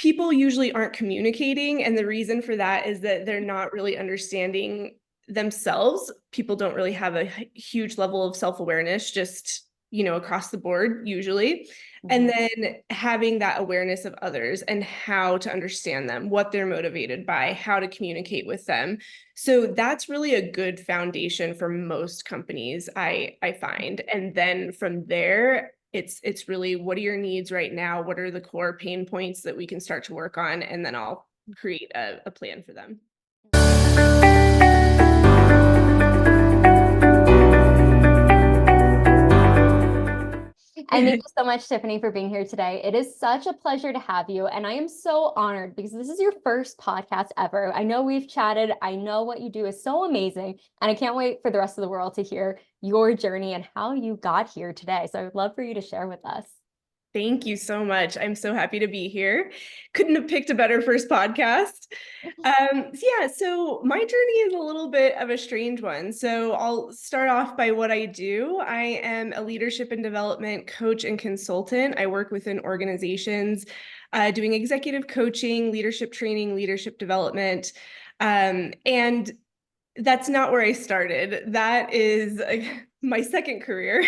people usually aren't communicating. And the reason for that is that they're not really understanding themselves. People don't really have a huge level of self-awareness, just, across the board usually. And then having that awareness of others and how to understand them, what they're motivated by, how to communicate with them. So that's really a good foundation for most companies, I find. And then from there, it's really, what are your needs right now? What are the core pain points that we can start to work on? And then I'll create a plan for them. And thank you so much, Tiffany, for being here today. It is such a pleasure to have you. And I am so honored because this is your first podcast ever. I know we've chatted. I know what you do is so amazing. And I can't wait for the rest of the world to hear your journey and how you got here today. So I would love for you to share with us. Thank you so much. I'm so happy to be here. Couldn't have picked a better first podcast. So my journey is a little bit of a strange one. So I'll start off by what I do. I am a leadership and development coach and consultant. I work within organizations, doing executive coaching, leadership training, leadership development. And that's not where I started. That is my second career.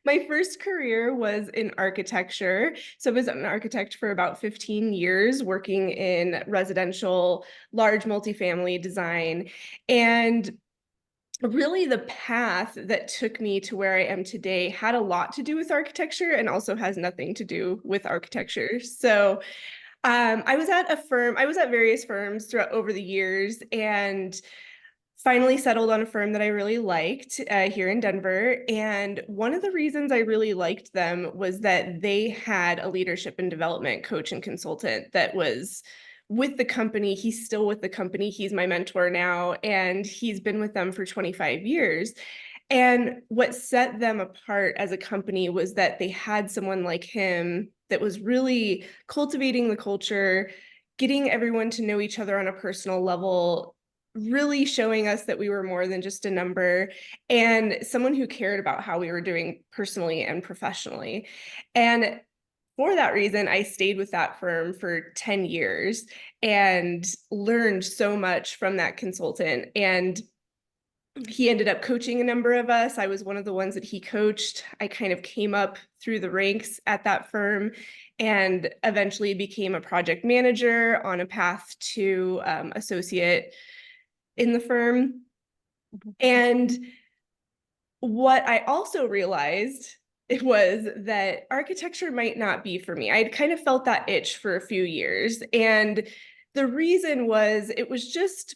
My first career was in architecture. So I was an architect for about 15 years, working in residential, large multifamily design. And really the path that took me to where I am today had a lot to do with architecture and also has nothing to do with architecture. So I was at various firms throughout over the years, and finally settled on a firm that I really liked here in Denver. And one of the reasons I really liked them was that they had a leadership and development coach and consultant that was with the company. He's still with the company. He's my mentor now, and he's been with them for 25 years. And what set them apart as a company was that they had someone like him that was really cultivating the culture, getting everyone to know each other on a personal level, really showing us that we were more than just a number, and someone who cared about how we were doing personally and professionally. And for that reason, I stayed with that firm for 10 years and learned so much from that consultant. And he ended up coaching a number of us. I was one of the ones that he coached. I kind of came up through the ranks at that firm and eventually became a project manager on a path to associate in the firm. And what I also realized it was that architecture might not be for me. I'd kind of felt that itch for a few years. And the reason was, it was just,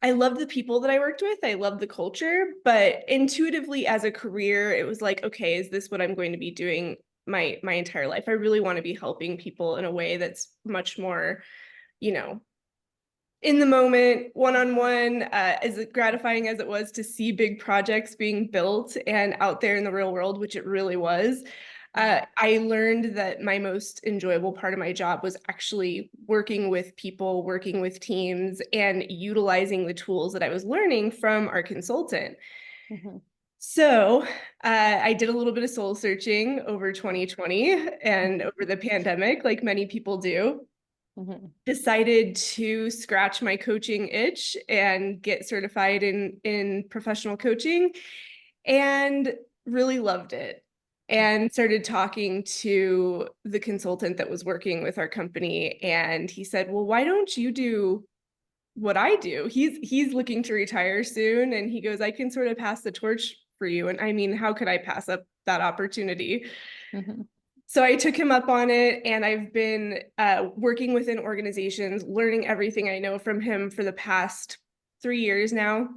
I loved the people that I worked with. I loved the culture, but intuitively as a career, it was like, okay, is this what I'm going to be doing my entire life? I really want to be helping people in a way that's much more, you know, in the moment, one-on-one, as gratifying as it was to see big projects being built and out there in the real world, which it really was. I learned that my most enjoyable part of my job was actually working with people, working with teams, and utilizing the tools that I was learning from our consultant. So I did a little bit of soul searching over 2020 and over the pandemic, like many people do. Decided to scratch my coaching itch and get certified in professional coaching, and really loved it. And started talking to the consultant that was working with our company, and he said, well, why don't you do what I do? He's looking to retire soon, and he goes, I can sort of pass the torch for you. And I mean, how could I pass up that opportunity? So I took him up on it, and I've been working within organizations, learning everything I know from him for the past 3 years now,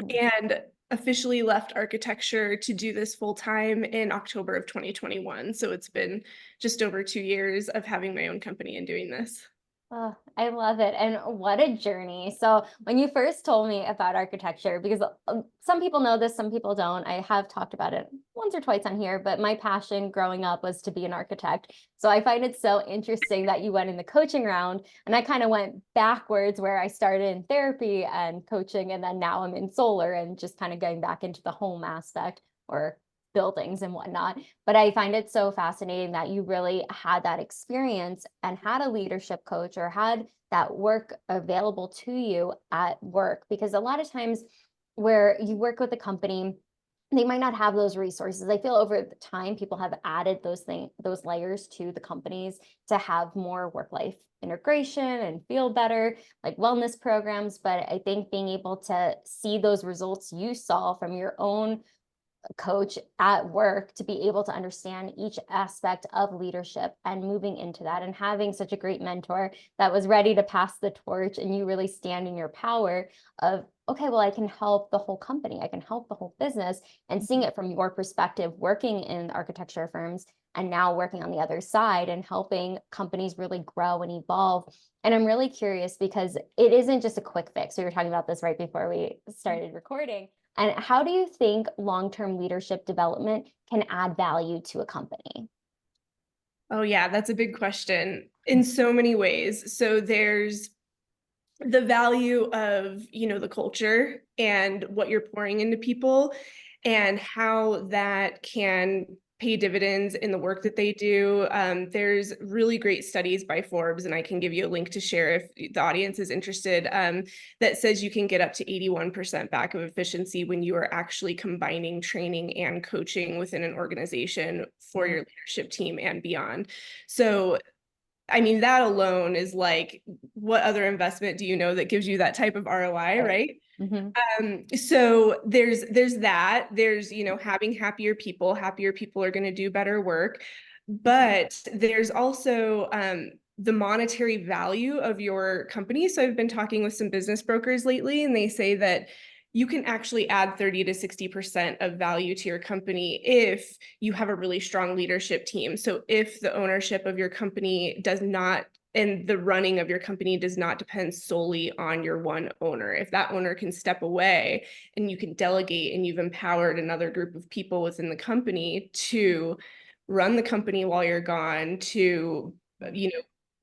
and officially left architecture to do this full time in October of 2021. So it's been just over 2 years of having my own company and doing this. Oh, I love it. And what a journey. So when you first told me about architecture, because some people know this, some people don't. I have talked about it once or twice on here, but my passion growing up was to be an architect. So I find it so interesting that you went in the coaching round, and I kind of went backwards where I started in therapy and coaching, and then now I'm in solar and just kind of going back into the home aspect or buildings and whatnot. But I find it so fascinating that you really had that experience and had a leadership coach or had that work available to you at work, because a lot of times where you work with a company, they might not have those resources. I feel over the time people have added those layers to the companies to have more work-life integration and feel better, like wellness programs. But I think being able to see those results you saw from your own coach at work, to be able to understand each aspect of leadership and moving into that, and having such a great mentor that was ready to pass the torch, and you really stand in your power of, okay, well, I can help the whole company, I can help the whole business, and seeing it from your perspective, working in architecture firms and now working on the other side and helping companies really grow and evolve. And I'm really curious because it isn't just a quick fix. We were talking about this right before we started recording. And how do you think long-term leadership development can add value to a company? Oh yeah, that's a big question in so many ways. So there's the value of, the culture and what you're pouring into people and how that can pay dividends in the work that they do. There's really great studies by Forbes, and I can give you a link to share if the audience is interested, that says you can get up to 81% back of efficiency when you are actually combining training and coaching within an organization for your leadership team and beyond. So I mean, that alone is like, what other investment do you know that gives you that type of ROI, right? So there's that. There's, having happier people are going to do better work. But there's also the monetary value of your company. So I've been talking with some business brokers lately, and they say that you can actually add 30 to 60% of value to your company if you have a really strong leadership team. So if the ownership of your company does not, and the running of your company does not depend solely on your one owner, if that owner can step away and you can delegate, and you've empowered another group of people within the company to run the company while you're gone, to,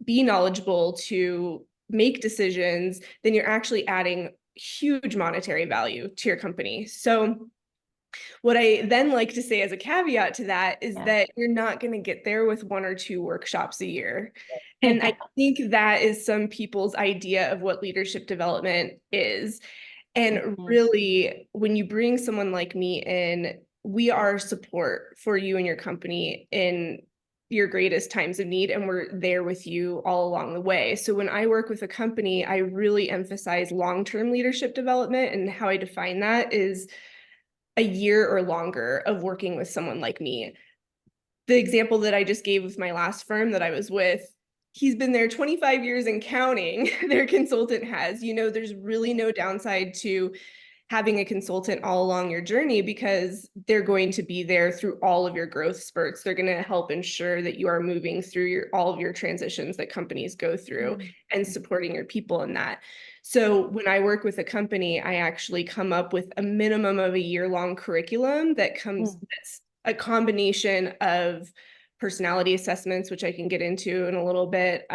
be knowledgeable, to make decisions, then you're actually adding huge monetary value to your company. So what I then like to say as a caveat to that is that you're not going to get there with 1 or 2 workshops a year. And I think that is some people's idea of what leadership development is. And really, when you bring someone like me in, we are support for you and your company in your greatest times of need, and we're there with you all along the way. So when I work with a company, I really emphasize long-term leadership development, and how I define that is a year or longer of working with someone like me. The example that I just gave with my last firm that I was with, he's been there 25 years and counting. Their consultant has, there's really no downside to having a consultant all along your journey, because they're going to be there through all of your growth spurts. They're going to help ensure that you are moving through all of your transitions that companies go through, and supporting your people in that. So when I work with a company, I actually come up with a minimum of a year-long curriculum that's a combination of personality assessments, which I can get into in a little bit,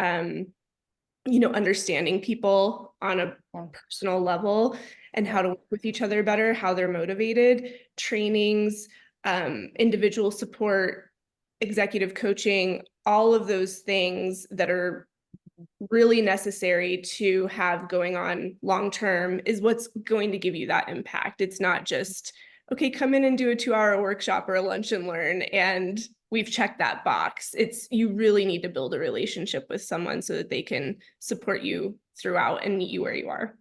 understanding people on a personal level and how to work with each other better, how they're motivated, trainings, individual support, executive coaching, all of those things that are really necessary to have going on long term is what's going to give you that impact. It's not just, okay, come in and do a 2-hour workshop or a lunch and learn, and we've checked that box. It's, you really need to build a relationship with someone so that they can support you throughout and meet you where you are.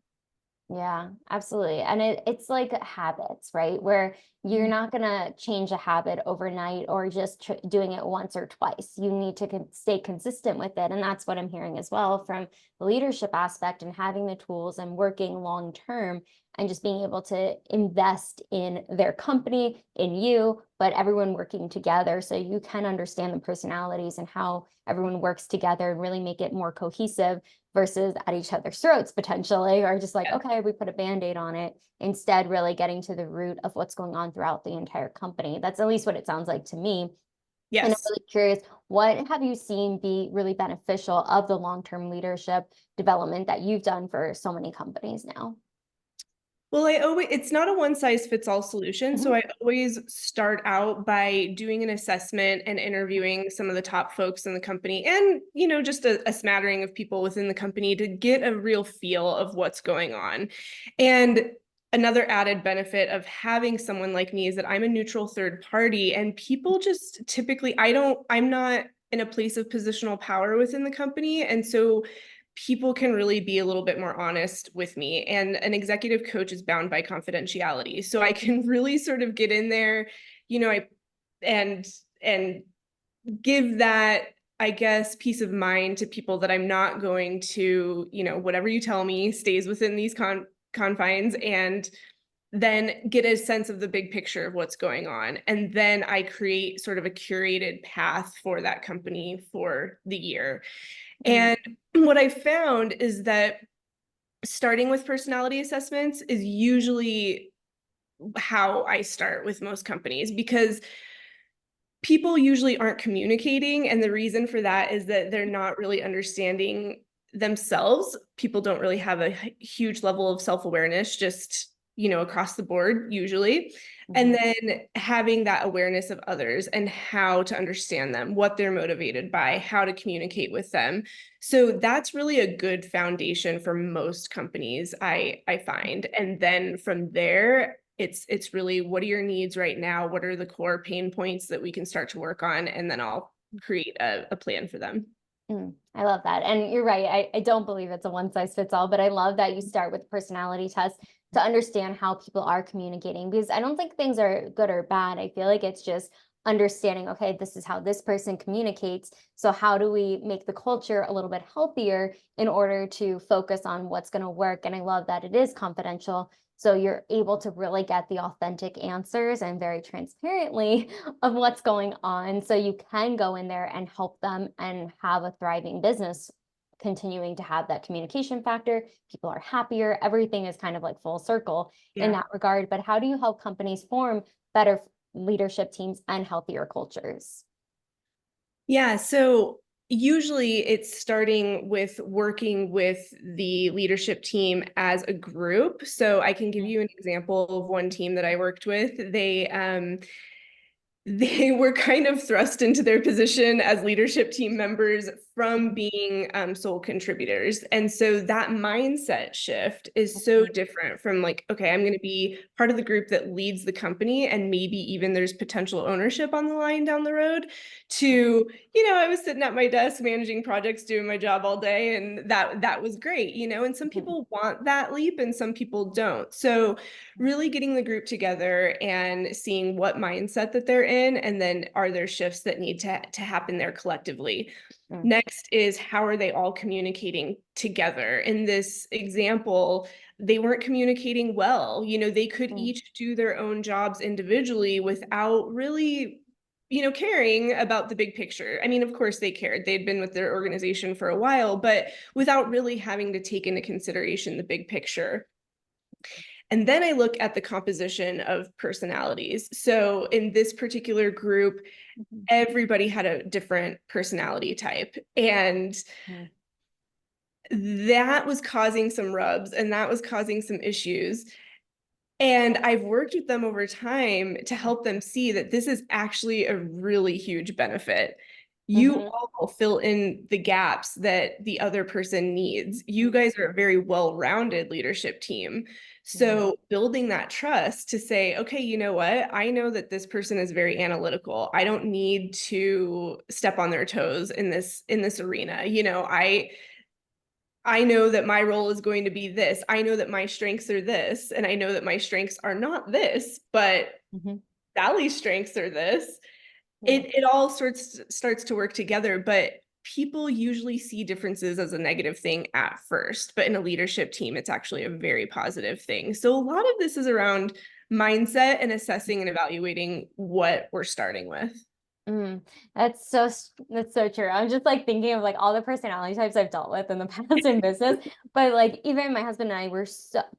Yeah, absolutely. And it's like habits, right? Where you're not going to change a habit overnight or just doing it once or twice. You need to stay consistent with it. And that's what I'm hearing as well from the leadership aspect, and having the tools and working long term, and just being able to invest in their company, in you, but everyone working together so you can understand the personalities and how everyone works together and really make it more cohesive, versus at each other's throats potentially, or just like, okay, we put a Band-Aid on it. Instead, really getting to the root of what's going on throughout the entire company. That's at least what it sounds like to me. Yes. And I'm really curious, what have you seen be really beneficial of the long-term leadership development that you've done for so many companies now? Well, it's not a one size fits all solution. So Mhm. I always start out by doing an assessment and interviewing some of the top folks in the company and, just a smattering of people within the company to get a real feel of what's going on. And another added benefit of having someone like me is that I'm a neutral third party, and people just typically, I'm not in a place of positional power within the company. And so people can really be a little bit more honest with me, and an executive coach is bound by confidentiality, so I can really sort of get in there, I and and give that, I guess, peace of mind to people that I'm not going to, whatever you tell me stays within these confines, and then get a sense of the big picture of what's going on. And then I create sort of a curated path for that company for the year. Mhm. And what I found is that starting with personality assessments is usually how I start with most companies, because people usually aren't communicating. And the reason for that is that they're not really understanding themselves. People don't really have a huge level of self-awareness, just, across the board, usually. And Mhm. then having that awareness of others and how to understand them, what they're motivated by, how to communicate with them. So that's really a good foundation for most companies, I find. And then from there, it's really, what are your needs right now? What are the core pain points that we can start to work on? And then I'll create a plan for them. I love that. And you're right. I don't believe it's a one size fits all, but I love that you start with personality tests to understand how people are communicating, because I don't think things are good or bad. I feel like it's just understanding, okay, this is how this person communicates. So how do we make the culture a little bit healthier in order to focus on what's going to work? And I love that it is confidential. So you're able to really get the authentic answers and very transparently of what's going on. So you can go in there and help them and have a thriving business, continuing to have that communication factor. People are happier. Everything is kind of like full circle in Yeah. that regard. But how do you help companies form better leadership teams and healthier cultures? Yeah. So usually it's starting with working with the leadership team as a group. So I can give Mhm. you an example of one team that I worked with. They were kind of thrust into their position as leadership team members from Mhm. being sole contributors. And so that mindset shift is so Mhm. different from like, okay, I'm going to be part of the group that leads the company, and maybe even there's potential ownership on the line down the road, to, I was sitting at my desk managing projects, doing my job all day, and that was great, and some Mhm. people want that leap and some people don't. So really getting the group together and seeing what mindset that they're in, and then are there shifts that need to happen there collectively. Mhm. Next is, how are they all communicating together? In this example, they weren't communicating well. They could Mhm. each do their own jobs individually without really, caring about the big picture. I mean, of course they cared. They'd been with their organization for a while, but without really having to take into consideration the big picture. And then I look at the composition of personalities. So in this particular group, Mhm. everybody had a different personality type. And Mhm. that was causing some rubs, and that was causing some issues. And I've worked with them over time to help them see that this is actually a really huge benefit. You Mhm. all fill in the gaps that the other person needs. You guys are a very well-rounded leadership team. Mhm. So building that trust to say, okay, you know what? I know that this person is very analytical. I don't need to step on their toes in this arena. I know that my role is going to be this. I know that my strengths are this, and I know that my strengths are not this, but Mhm. Sally's strengths are this. Yeah. It all starts to work together, but people usually see differences as a negative thing at first, but in a leadership team, it's actually a very positive thing. So a lot of this is around mindset and assessing and evaluating what we're starting with. Mm, that's so true. I'm just like thinking of like all the personality types I've dealt with in the past in business, but like even my husband and I were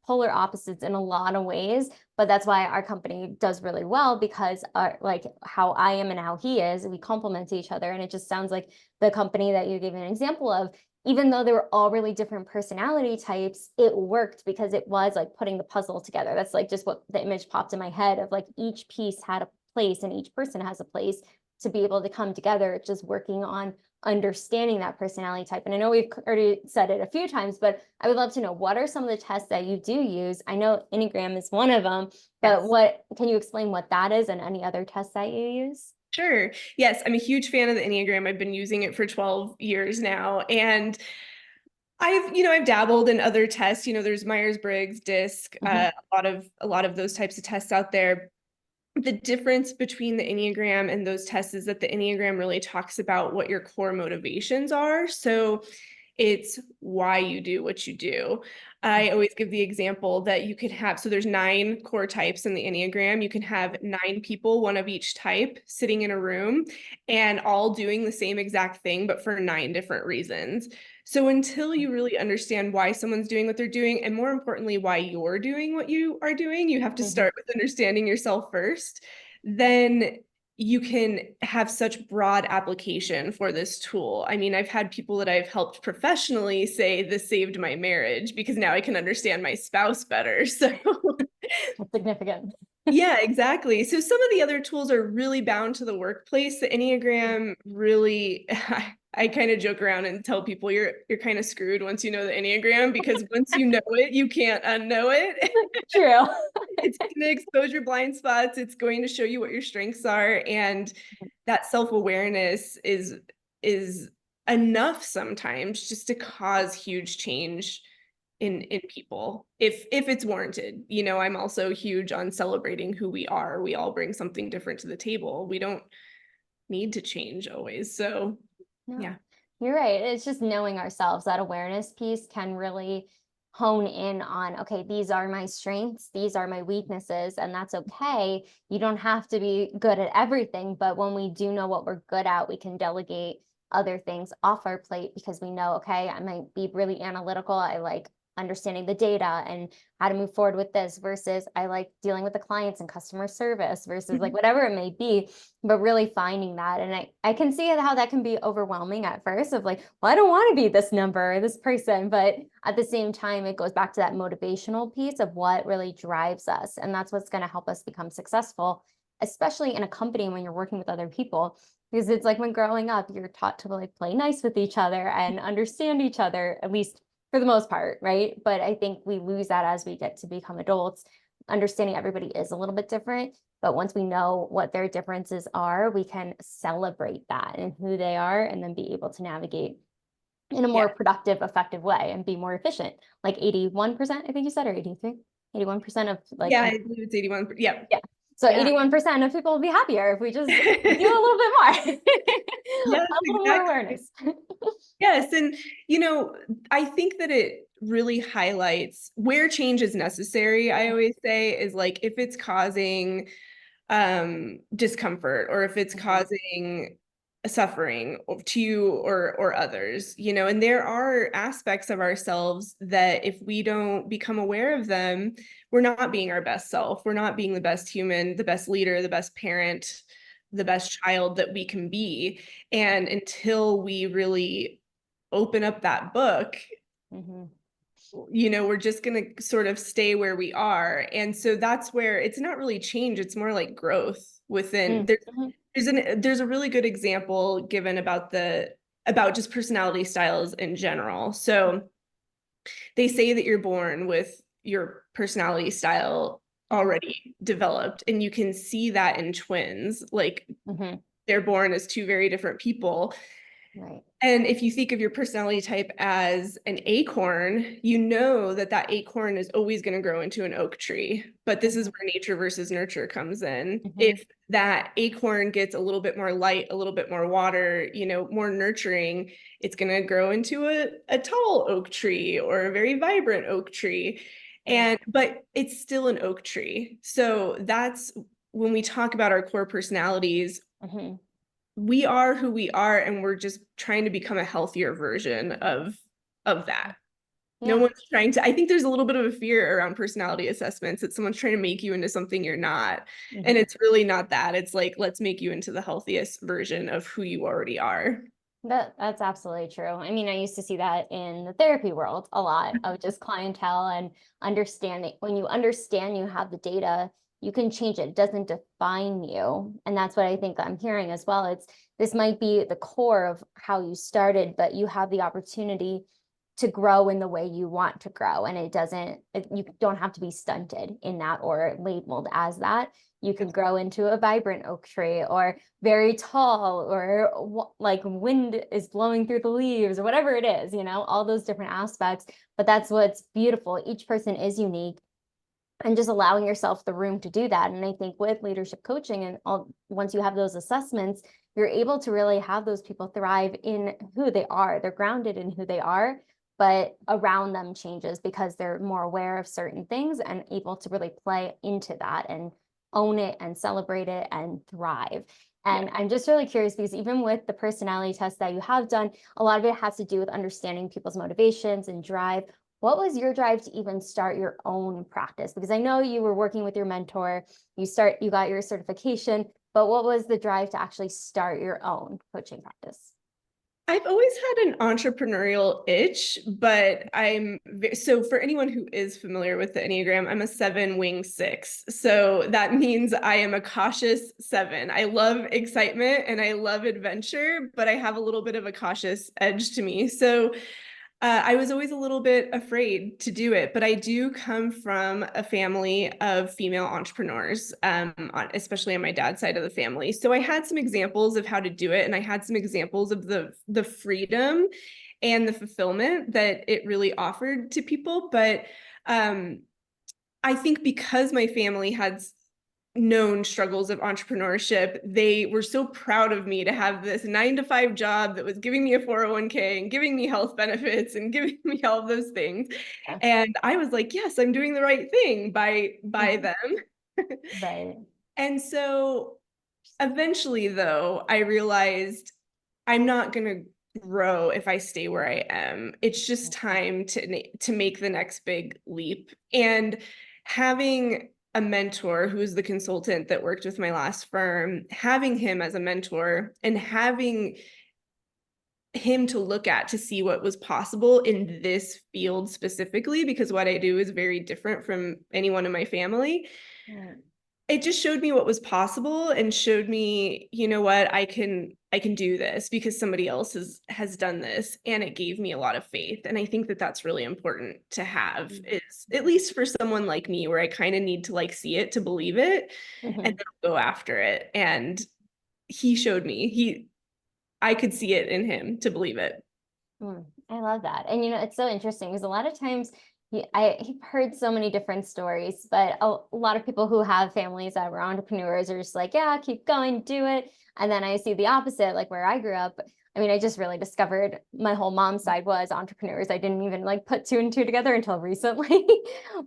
polar opposites in a lot of ways. But that's why our company does really well, because our like how I am and how he is, we complement each other. And it just sounds like the company that you gave an example of even though they were all really different personality types, it worked because it was like putting the puzzle together. That's like just what the image popped in my head of, like, each piece had a place and each person has a place to be able to come together, just working on understanding that personality type. And I know we've already said it a few times, but I would love to know, what are some of the tests that you do use? I know Enneagram is one of them, but Yes. what can you explain what that is and any other tests that you use? Sure. Yes, I'm a huge fan of the Enneagram. I've been using it for 12 years now. And I've dabbled in other tests. There's Myers-Briggs, DISC, a lot of those types of tests out there. The difference between the Enneagram and those tests is that the Enneagram really talks about what your core motivations are. So it's why you do what you do. I always give the example that you could have, so there's 9 core types in the Enneagram. You can have 9 people, one of each type, sitting in a room and all doing the same exact thing, but for 9 different reasons. So until you really understand why someone's doing what they're doing, and more importantly, why you're doing what you are doing, you have to start with understanding yourself first, then you can have such broad application for this tool. I mean, I've had people that I've helped professionally say this saved my marriage because now I can understand my spouse better. So That's significant. yeah, exactly. So some of the other tools are really bound to the workplace. The Enneagram really, I kind of joke around and tell people you're kind of screwed once you know the Enneagram, because once you know it, you can't unknow it. True. It's going to expose your blind spots. It's going to show you what your strengths are. And that self-awareness is enough sometimes just to cause huge change in people if it's warranted. I'm also huge on celebrating who we are. We all bring something different to the table. We don't need to change always. So No, yeah. you're right. It's just knowing ourselves. That awareness piece can really hone in on, okay, these are my strengths, these are my weaknesses, and that's okay. You don't have to be good at everything, but when we do know what we're good at, we can delegate other things off our plate because we know, okay, I might be really analytical. I like understanding the data and how to move forward with this, versus I like dealing with the clients and customer service, versus like whatever it may be, but really finding that. And I can see how that can be overwhelming at first, of like, well, I don't want to be this number or this person, but at the same time, it goes back to that motivational piece of what really drives us. And that's what's going to help us become successful, especially in a company when you're working with other people. Because it's like when growing up, you're taught to like play nice with each other and understand each other, at least for the most part, right? But I think we lose that as we get to become adults. Understanding everybody is a little bit different, but once we know what their differences are, we can celebrate that and who they are, and then be able to navigate in a more productive, effective way and be more efficient. Like 81%, I think you said, or 83, 81% of like, Yeah, I believe it's 81. Yeah. Yeah. So Yeah. 81% of people will be happier if we just do a little bit more. Yes, A little more exactly. awareness. Yes. And, I think that it really highlights where change is necessary. I always say is like, if it's causing discomfort, or if it's causing suffering to you or others, and there are aspects of ourselves that if we don't become aware of them, we're not being our best self. We're not being the best human, the best leader, the best parent, the best child that we can be. And until we really open up that book, we're just going to sort of stay where we are. And so that's where it's not really change, it's more like growth within. There's a really good example given about just personality styles in general. So they say that you're born with your personality style already developed, and you can see that in twins. Like they're born as 2 very different people. Right. And if you think of your personality type as an acorn, you know that that acorn is always going to grow into an oak tree. But this is where nature versus nurture comes in. If that acorn gets a little bit more light, a little bit more water, more nurturing, it's going to grow into a tall oak tree or a very vibrant oak tree. But it's still an oak tree. So that's when we talk about our core personalities. We are who we are, and we're just trying to become a healthier version of that. No one's trying to, I think there's a little bit of a fear around personality assessments that someone's trying to make you into something you're not. And it's really not that. It's like, let's make you into the healthiest version of who you already are. That's absolutely true. I mean, I used to see that in the therapy world a lot of just clientele and understanding. When you understand you have the data, you can change it. It doesn't define you. And that's what I think I'm hearing as well. It's this might be the core of how you started, but you have the opportunity to grow in the way you want to grow. And you don't have to be stunted in that or labeled as that. You can grow into a vibrant oak tree or very tall or like wind is blowing through the leaves or whatever it is, all those different aspects. But that's what's beautiful. Each person is unique and just allowing yourself the room to do that. And I think with leadership coaching and once you have those assessments, you're able to really have those people thrive in who they are. They're grounded in who they are, but around them changes because they're more aware of certain things and able to really play into that and own it and celebrate it and thrive. And I'm just really curious because even with the personality test that you have done, a lot of it has to do with understanding people's motivations and drive. What was your drive to even start your own practice? Because I know you were working with your mentor, you got your certification, but what was the drive to actually start your own coaching practice? I've always had an entrepreneurial itch, but so for anyone who is familiar with the Enneagram, I'm a 7 wing 6. So that means I am a cautious 7. I love excitement and I love adventure, but I have a little bit of a cautious edge to me. So I was always a little bit afraid to do it, but I do come from a family of female entrepreneurs, especially on my dad's side of the family. So I had some examples of how to do it, and I had some examples of the freedom and the fulfillment that it really offered to people. But I think because my family had known struggles of entrepreneurship, they were so proud of me to have this 9-to-5 job that was giving me a 401k and giving me health benefits and giving me all those things. Yeah. And I was like, yes, I'm doing the right thing by them. Right. And so eventually, though, I realized I'm not going to grow if I stay where I am. It's just time to make the next big leap. And having a mentor who is the consultant that worked with my last firm, having him as a mentor and having him to look at to see what was possible in this field specifically, because what I do is very different from anyone in my family. Right. It just showed me what was possible and showed me, you know what, I can do this because somebody else has done this, and it gave me a lot of faith. And I think that that's really important to have, is at least for someone like me, where I kind of need to like see it to believe it, and Mm-hmm. then go after it. And he showed me, I could see it in him to believe it. I love that. And it's so interesting because a lot of times I've heard so many different stories, but a lot of people who have families that were entrepreneurs are just like, yeah, keep going, do it. And then I see the opposite, like where I grew up. I mean, I just really discovered my whole mom's side was entrepreneurs. I didn't even like put two and two together until recently.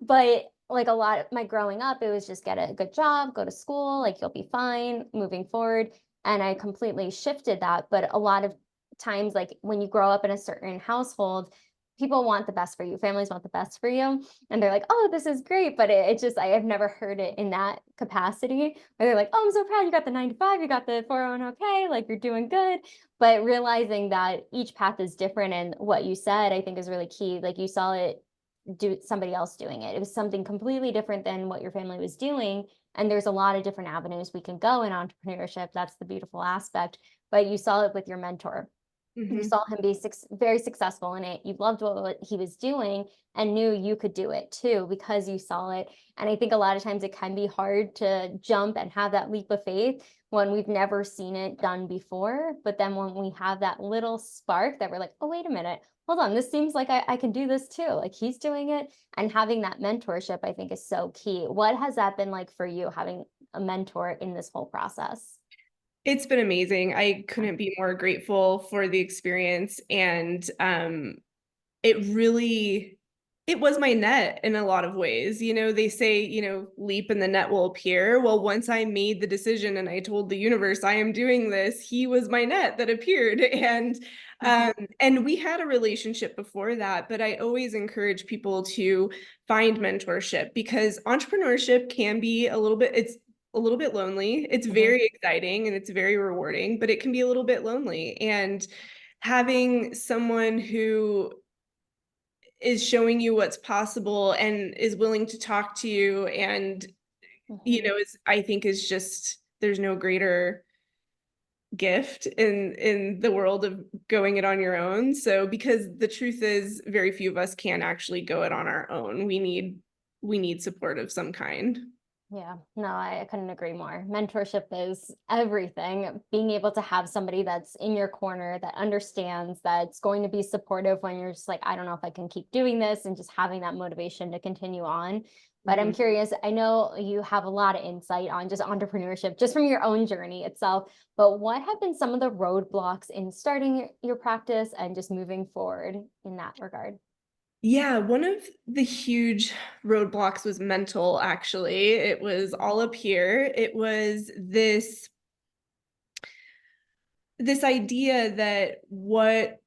But like a lot of my growing up, it was just get a good job, go to school, like you'll be fine moving forward. And I completely shifted that. But a lot of times, like when you grow up in a certain household, people want the best for you, families want the best for you, and they're like, oh, this is great, but it just, I have never heard it in that capacity where they're like, oh, I'm so proud you got the 9-to-5, you got the 401k, like you're doing good. But realizing that each path is different, and what you said I think is really key, like you saw it do somebody else doing it, it was something completely different than what your family was doing. And there's a lot of different avenues we can go in entrepreneurship, that's the beautiful aspect. But you saw it with your mentor, you Mm-hmm. saw him be very successful in it. You loved what he was doing and knew you could do it too because you saw it. And I think a lot of times it can be hard to jump and have that leap of faith when we've never seen it done before. But then when we have that little spark that we're like, oh, wait a minute, hold on, this seems like I can do this too. Like he's doing it. And having that mentorship, I think, is so key. What has that been like for you, having a mentor in this whole process? It's been amazing. I couldn't be more grateful for the experience. And it really, it was my net in a lot of ways. They say, leap and the net will appear. Well, once I made the decision and I told the universe I am doing this, he was my net that appeared. Mhm. And we had a relationship before that, but I always encourage people to find mentorship, because entrepreneurship can be it's a little bit lonely. It's Mhm. very exciting and it's very rewarding, but it can be a little bit lonely. And having someone who is showing you what's possible and is willing to talk to you and, Mhm. is, I think, is just, there's no greater gift in the world of going it on your own. So because the truth is very few of us can actually go it on our own. We need support of some kind. Yeah, no, I couldn't agree more. Mentorship is everything. Being able to have somebody that's in your corner, that understands, that's going to be supportive when you're just like, I don't know if I can keep doing this, and just having that motivation to continue on. But I'm Mhm. curious, I know you have a lot of insight on just entrepreneurship, just from your own journey itself. But what have been some of the roadblocks in starting your practice and just moving forward in that regard? Yeah, one of the huge roadblocks was mental, actually. It was all up here. It was this idea that what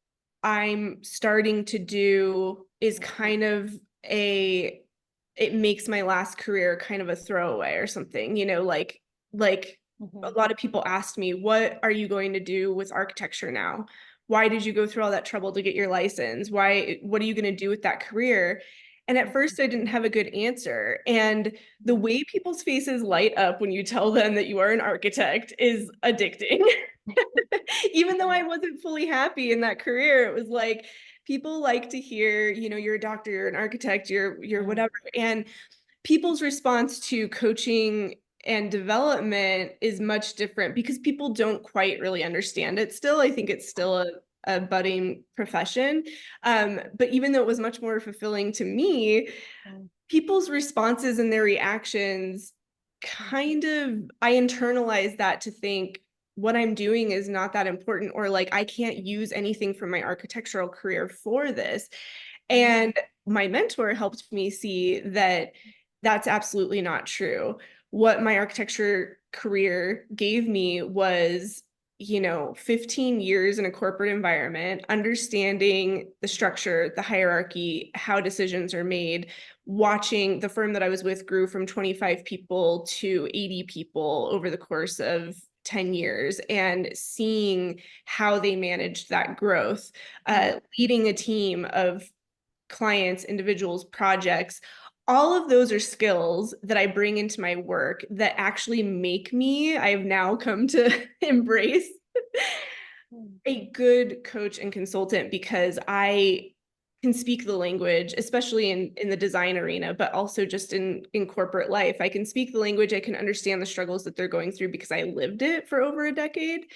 I'm starting to do is kind of a it makes my last career kind of a throwaway or something, like a Mhm. lot of people asked me, what are you going to do with architecture now? Why did you go through all that trouble to get your license? What are you going to do with that career? And at first I didn't have a good answer. And the Mhm. way people's faces light up when you tell them that you are an architect is addicting. Even though I wasn't fully happy in that career, it was like people like to hear, you're a doctor, you're an architect, you're Mhm. whatever. And people's response to coaching and development is much different because people don't quite really understand it still. I think it's still a budding profession. But even though it was much more fulfilling to me, Mhm. people's responses and their reactions kind of, I internalize that to think what I'm doing is not that important, or like I can't use anything from my architectural career for this. Mhm. And my mentor helped me see that that's absolutely not true. What my architecture career gave me was, 15 years in a corporate environment, understanding the structure, the hierarchy, how decisions are made, watching the firm that I was with grew from 25 people to 80 people over the course of 10 years, and seeing how they managed that growth, Mhm. leading a team of clients, individuals, projects. All of those are skills that I bring into my work that actually make me, I've now come to embrace, Mhm. a good coach and consultant because I can speak the language, especially in the design arena, but also just in corporate life. I can speak the language, I can understand the struggles that they're going through because I lived it for over a decade.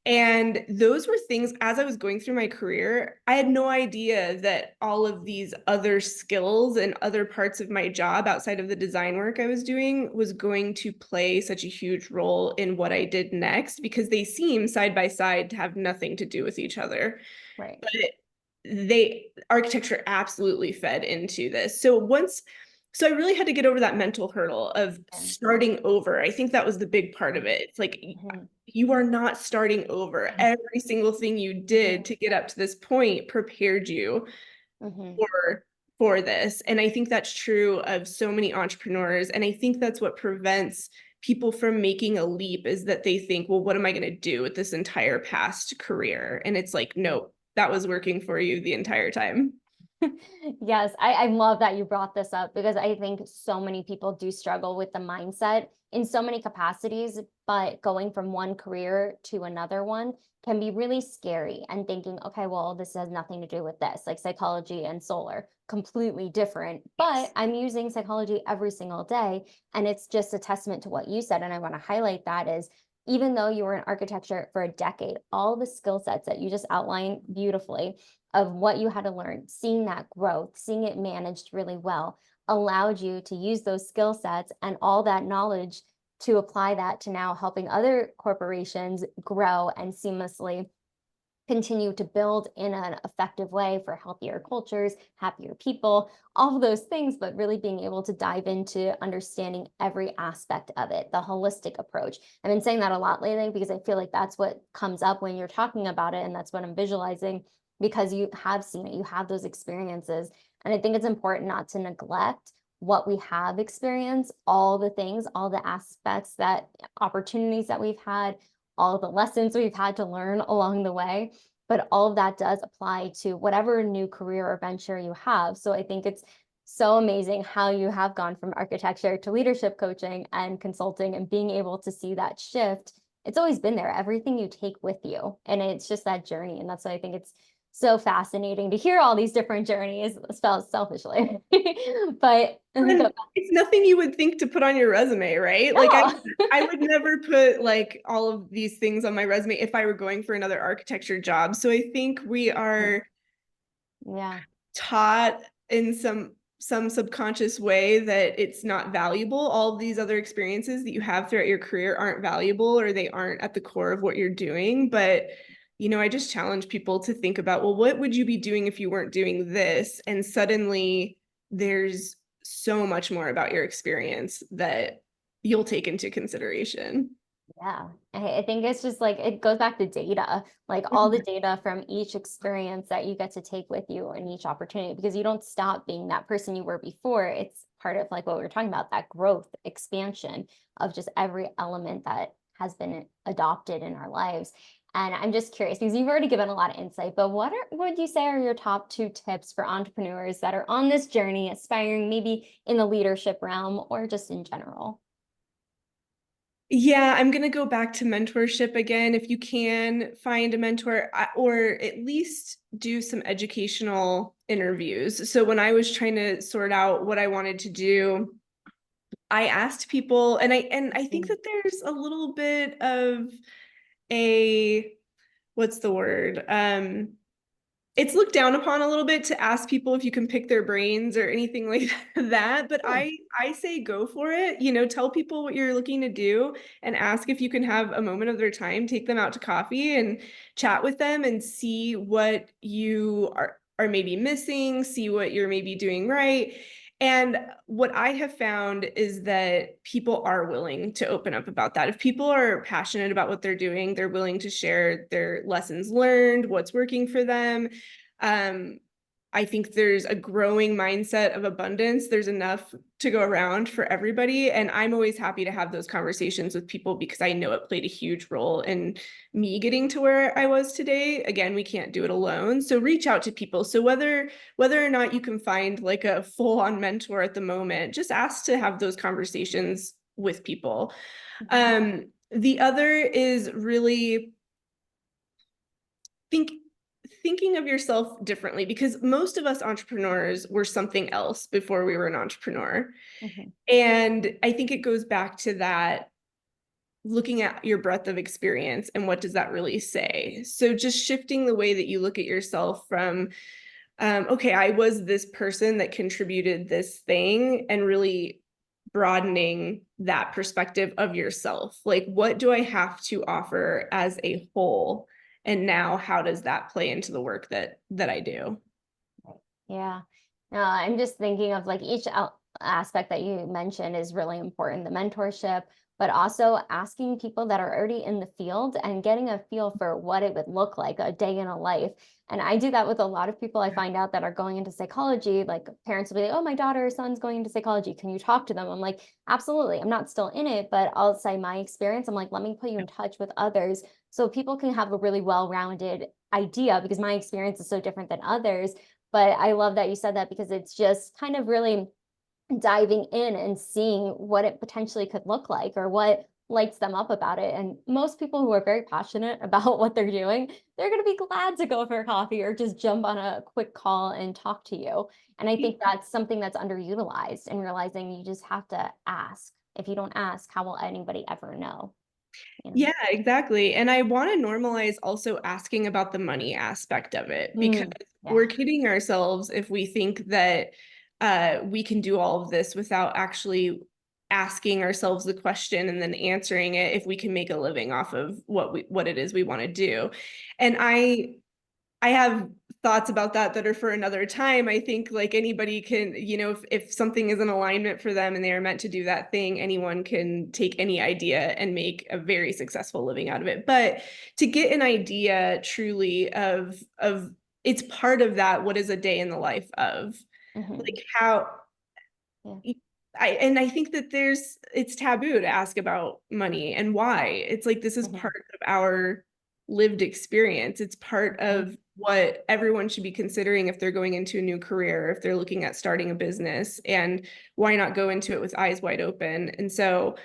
And those were things, as I was going through my career, I had no idea that all of these other skills and other parts of my job outside of the design work I was doing was going to play such a huge role in what I did next, because they seem side by side to have nothing to do with each other. Right. But architecture absolutely fed into this. So I really had to get over that mental hurdle of Yeah. starting over. I think that was the big part of it. It's like Mhm. you are not starting over. Every single thing you did to get up to this point prepared you Mhm. for for this. And I think that's true of so many entrepreneurs. And I think that's what prevents people from making a leap, is that they think, well, what am I going to do with this entire past career? And it's like, no, that was working for you the entire time. Yes, I love that you brought this up because I think so many people do struggle with the mindset in so many capacities, but going from one career to another one can be really scary and thinking, okay, well, this has nothing to do with this, like psychology and solar, completely different. But Yes. I'm using psychology every single day. And it's just a testament to what you said. And I want to highlight that is even though you were in architecture for a decade, all the skill sets that you just outlined beautifully of what you had to learn, seeing that growth, seeing it managed really well, allowed you to use those skill sets and all that knowledge to apply that to now helping other corporations grow and seamlessly continue to build in an effective way for healthier cultures, happier people, all of those things, but really being able to dive into understanding every aspect of it, the holistic approach. I've been saying that a lot lately because I feel like that's what comes up when you're talking about it. And that's what I'm visualizing because you have seen it, you have those experiences. And I think it's important not to neglect what we have experienced, all the things, all the aspects that opportunities that we've had, all the lessons we've had to learn along the way, but all of that does apply to whatever new career or venture you have. So I think it's so amazing how you have gone from architecture to leadership coaching and consulting and being able to see that shift. It's always been there, everything you take with you. And it's just that journey. And that's why I think it's so fascinating to hear all these different journeys, spelled selfishly. But And it's nothing you would think to put on your resume, right? Like no. I would never put like all of these things on my resume if I were going for another architecture job. So I think we are Yeah. taught in some subconscious way that it's not valuable. All of these other experiences that you have throughout your career aren't valuable, or they aren't at the core of what you're doing. But I just challenge people to think about, well, what would you be doing if you weren't doing this? And suddenly there's so much more about your experience that you'll take into consideration. Yeah, I think it's just like it goes back to data, like all the data from each experience that you get to take with you in each opportunity, because you don't stop being that person you were before. It's part of like what we were talking about, that growth, expansion of just every element that has been adopted in our lives. And I'm just curious because you've already given a lot of insight, but would you say are your top 2 tips for entrepreneurs that are on this journey, aspiring maybe in the leadership realm or just in general? Yeah, I'm going to go back to mentorship again. If you can find a mentor, or at least do some educational interviews. So when I was trying to sort out what I wanted to do, I asked people, and I think that there's a little bit of a, what's the word? It's looked down upon a little bit to ask people if you can pick their brains or anything like that, but I say go for it. Tell people what you're looking to do and ask if you can have a moment of their time, take them out to coffee and chat with them and see what you are maybe missing, see what you're maybe doing right. And what I have found is that people are willing to open up about that. If people are passionate about what they're doing, they're willing to share their lessons learned, what's working for them. um, I think there's a growing mindset of abundance. There's enough to go around for everybody. And I'm always happy to have those conversations with people because I know it played a huge role in me getting to where I was today. Again, we can't do it alone. So reach out to people. So whether or not you can find like a full-on mentor at the moment, just ask to have those conversations with people. The other is really thinking of yourself differently, because most of us entrepreneurs were something else before we were an entrepreneur. Mhm. And I think it goes back to that, looking at your breadth of experience and what does that really say. So just shifting the way that you look at yourself from, okay, I was this person that contributed this thing, and really broadening that perspective of yourself. Like, what do I have to offer as a whole? And now how does that play into the work that I do? Yeah. No, I'm just thinking of like each aspect that you mentioned is really important, the mentorship, but also asking people that are already in the field and getting a feel for what it would look like a day in a life. And I do that with a lot of people I find out that are going into psychology. Like parents will be like, oh, my daughter or son's going into psychology. Can you talk to them? I'm like, absolutely. I'm not still in it, but I'll say my experience. I'm like, let me put you in touch with others so people can have a really well-rounded idea, because my experience is so different than others. But I love that you said that, because it's just kind of really diving in and seeing what it potentially could look like or what lights them up about it. And most people who are very passionate about what they're doing, they're going to be glad to go for a coffee or just jump on a quick call and talk to you. And I think that's something that's underutilized, and realizing you just have to ask. If you don't ask, how will anybody ever know? You know? Yeah, exactly. And I want to normalize also asking about the money aspect of it, because Yeah. we're kidding ourselves if we think that we can do all of this without actually asking ourselves the question and then answering it, if we can make a living off of what it is we want to do. And I have thoughts about that are for another time. I think like anybody can, if something is an alignment for them and they are meant to do that thing, anyone can take any idea and make a very successful living out of it. But to get an idea truly of it's part of that, what is a day in the life of, Hmm. like how Yeah. I think that it's taboo to ask about money and why. It's like this is Hmm. part of our lived experience. It's part of what everyone should be considering if they're going into a new career, if they're looking at starting a business, and why not go into it with eyes wide open? And so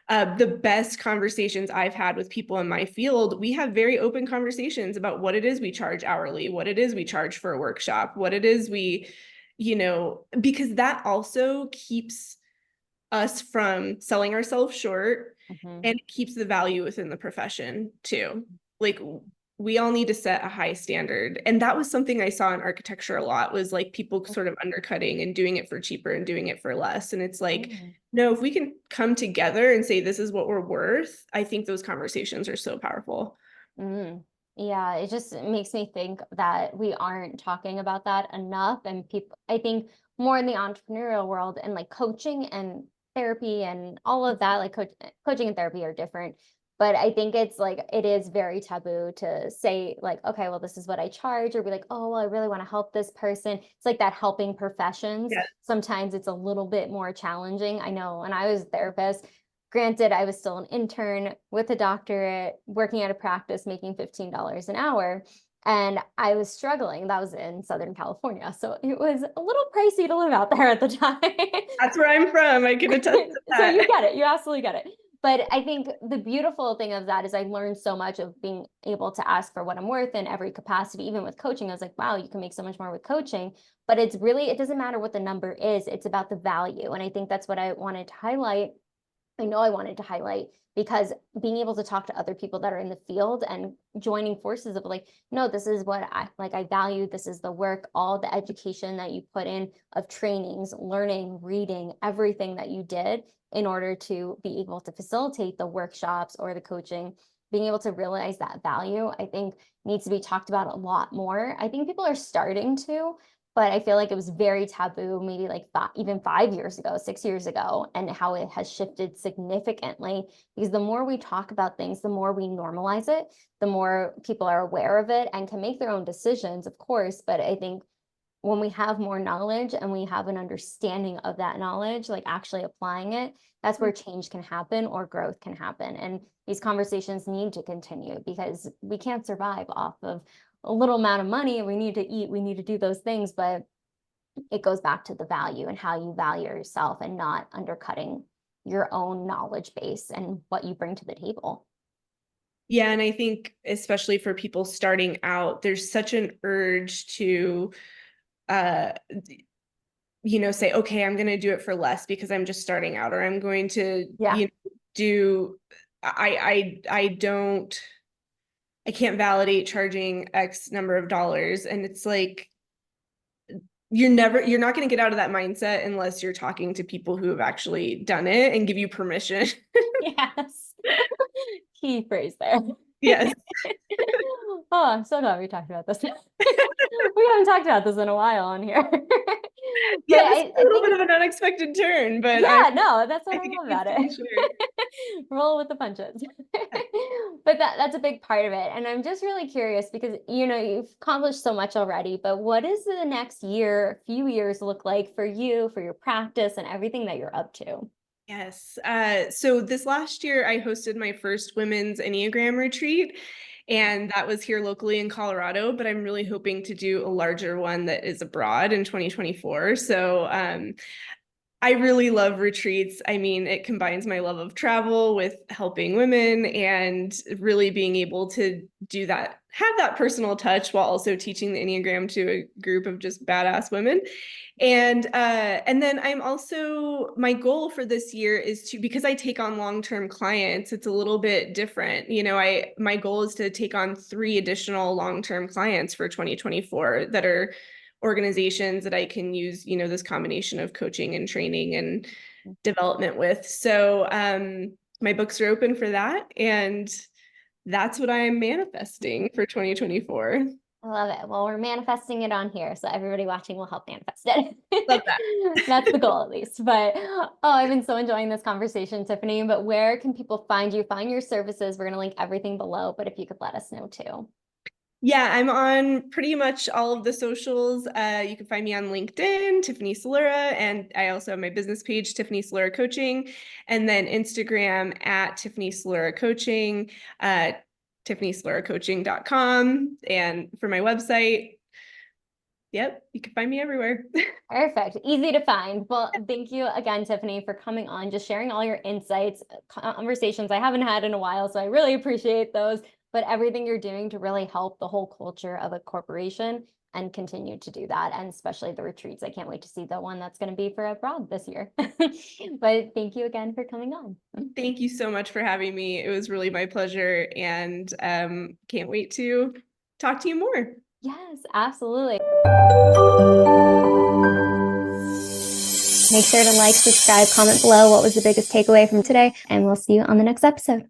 the best conversations I've had with people in my field, we have very open conversations about what it is we charge hourly, what it is we charge for a workshop, what it is we, because that also keeps us from selling ourselves short, Mhm. and it keeps the value within the profession too. Like we all need to set a high standard. And that was something I saw in architecture a lot, was like people sort of undercutting and doing it for cheaper and doing it for less. And it's like, Mm. no, if we can come together and say this is what we're worth, I think those conversations are so powerful. Mm. Yeah, it just makes me think that we aren't talking about that enough. And people, I think more in the entrepreneurial world and like coaching and therapy and all of that, like coaching and therapy are different. But I think it's like, it is very taboo to say, like, okay, well, this is what I charge, or be like, oh, well, I really want to help this person. It's like that helping professions. Yeah. Sometimes it's a little bit more challenging. I know when I was a therapist, granted, I was still an intern with a doctorate, working at a practice, making $15 an hour. And I was struggling. That was in Southern California. So it was a little pricey to live out there at the time. That's where I'm from. I can attest to So that. you get it. You absolutely get it. But I think the beautiful thing of that is I learned so much of being able to ask for what I'm worth in every capacity, even with coaching. I was like, wow, you can make so much more with coaching. But it's really, it doesn't matter what the number is, it's about the value. And I think that's what I wanted to highlight. I know I wanted to highlight, because being able to talk to other people that are in the field and joining forces of like, no, this is what I like, I value, this is the work, all the education that you put in of trainings, learning, reading, everything that you did in order to be able to facilitate the workshops or the coaching, being able to realize that value, I think needs to be talked about a lot more. I think people are starting to, but I feel like it was very taboo, maybe like even 5 years ago, 6 years ago, and how it has shifted significantly. Because the more we talk about things, the more we normalize it, the more people are aware of it and can make their own decisions, of course. But I think when we have more knowledge and we have an understanding of that knowledge, like actually applying it, that's where change can happen or growth can happen. And these conversations need to continue, because we can't survive off of a little amount of money. We need to eat, we need to do those things, but it goes back to the value and how you value yourself and not undercutting your own knowledge base and what you bring to the table. Yeah, and I think especially for people starting out, there's such an urge to uh say, okay, I'm going to do it for less because I'm just starting out, or I'm going to Yeah. do I can't validate charging X number of dollars. And it's like, you're not going to get out of that mindset unless you're talking to people who have actually done it and give you permission. Yes. Key phrase there. Yes. Oh, I'm so glad we talked about this. We haven't talked about this in a while on here. But Yeah, this is a I little think, bit of an unexpected turn, but yeah, no, that's what I I think it love needs about to be it. shared. Roll with the punches. But that's a big part of it. And I'm just really curious because, you've accomplished so much already, but what does the next year, few years look like for you, for your practice and everything that you're up to? Yes. So this last year, I hosted my first women's Enneagram retreat, and that was here locally in Colorado, but I'm really hoping to do a larger one that is abroad in 2024. So I really love retreats. I mean, it combines my love of travel with helping women and really being able to do that, have that personal touch while also teaching the Enneagram to a group of just badass women. And then I'm also, my goal for this year is to, because I take on long-term clients, it's a little bit different. My goal is to take on 3 additional long-term clients for 2024 that are organizations that I can use, this combination of coaching and training and development with. So my books are open for that. And that's what I am manifesting for 2024. I love it. Well, we're manifesting it on here, so everybody watching will help manifest it. Love that. That's the goal, at least. But I've been so enjoying this conversation, Tiffany. But where can people find you, find your services? We're going to link everything below, but if you could let us know too. Yeah, I'm on pretty much all of the socials. You can find me on LinkedIn, Tiffany Cellura, and I also have my business page, Tiffany Cellura Coaching, and then Instagram at Tiffany Cellura Coaching. tiffanyscleracoaching.com. And for my website, yep, you can find me everywhere. Perfect. Easy to find. Well, thank you again, Tiffany, for coming on, just sharing all your insights, conversations I haven't had in a while. So I really appreciate those, but everything you're doing to really help the whole culture of a corporation and continue to do that. And especially the retreats. I can't wait to see the one that's going to be for abroad this year. But thank you again for coming on. Thank you so much for having me. It was really my pleasure, and can't wait to talk to you more. Yes, absolutely. Make sure to like, subscribe, comment below what was the biggest takeaway from today, and we'll see you on the next episode.